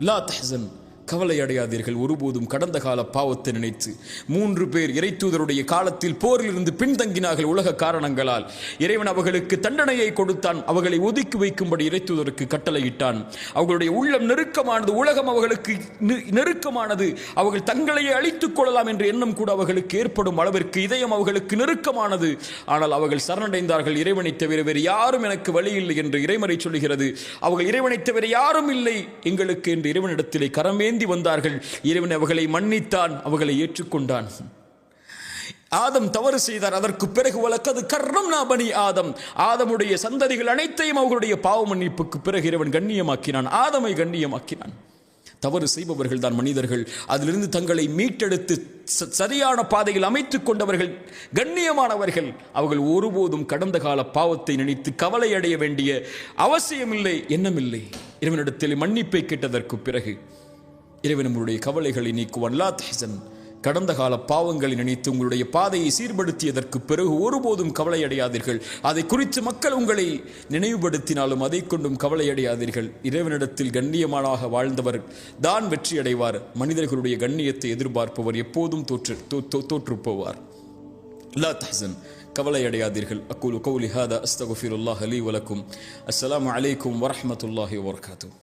லா தஹ்சன், கவலை அடையாதீர்கள் ஒருபோதும். கடந்த கால பாவத்தை நினைத்து 3 பேர் இறைத்தூதருடைய காலத்தில் போரிலிருந்து பின்தங்கினார்கள் உலக காரணங்களால். இறைவன் அவர்களுக்கு தண்டனையை கொடுத்தான், அவர்களை ஒதுக்கி வைக்கும்படி இறைத்தூதருக்கு கட்டளையிட்டான். அவர்களுடைய உள்ளம் நெருக்கமானது, உலகம் அவர்களுக்கு நெருக்கமானது, அவர்கள் தங்களையே அழித்துக் கொள்ளலாம் என்ற எண்ணம் கூட அவர்களுக்கு ஏற்படும் அளவிற்கு இதயம் அவர்களுக்கு நெருக்கமானது. ஆனால் அவர்கள் சரணடைந்தார்கள். இறைவனை தவிர வேறு யாரும் எனக்கு வழி இல்லை என்று இறைமறை சொல்கிறது. அவர்கள் இறைவனை தவிர யாரும் இல்லை எங்களுக்கு என்று இறைவனிடத்திலே கரமேந்தி வந்தார்கள். இறைவன் அவர்களை மன்னித்தான், அவர்களை ஏற்றுக்கொண்டான். ஆதம் தவறு செய்தார். அதற்கு பிறகு வலக்கது கர்ரம்னா பனி ஆதம், ஆதமுடைய சந்ததிகள் அனைத்தையும் அவர்களுடைய பாவ மன்னிப்புக்கு பிறகு இறைவன் கண்ணியமாக்கினான், ஆதமை கண்ணியமாக்கினான். தவறு செய்பவர்கள் தான் மனிதர்கள். அதிலிருந்து தங்களை மீட்டெடுத்து சரியான பாதையில் அமைத்துக் கொண்டவர்கள் கண்ணியமானவர்கள். அவர்கள் ஒருபோதும் கடந்த கால பாவத்தை நினைத்து கவலை அடைய வேண்டிய அவசியமில்லை, எண்ணமில்லை. இறைவனிடத்தில் மன்னிப்பை கேட்டதற்கு பிறகு இறைவன் நம்முடைய கவலைகளை நீக்குவான். லா தஹ்சன், கடந்த கால பாவங்களை நினைத்து உங்களுடைய பாதையை சீர்படுத்தியதற்கு பிறகு ஒருபோதும் கவலை அடையாதீர்கள். அதை குறித்து மக்கள் உங்களை நினைவுபடுத்தினாலும் அதை கொண்டும் கவலை அடையாதீர்கள். இறைவனிடத்தில் கண்ணியமானாக வாழ்ந்தவர் தான் வெற்றி அடைவார். மனிதர்களுடைய கண்ணியத்தை எதிர்பார்ப்பவர் எப்போதும் தோற்று போவார். லா தஹ்சன், கவலை அடையாதீர்கள். அக்கூலு கௌலி ஹாதா அஸ்தக்ஃபிருல்லாஹ் லீ வலக்கும். அஸ்ஸலாமு அலைக்கும் வரஹ்மத்துல்லாஹி வபரகாத்துஹு.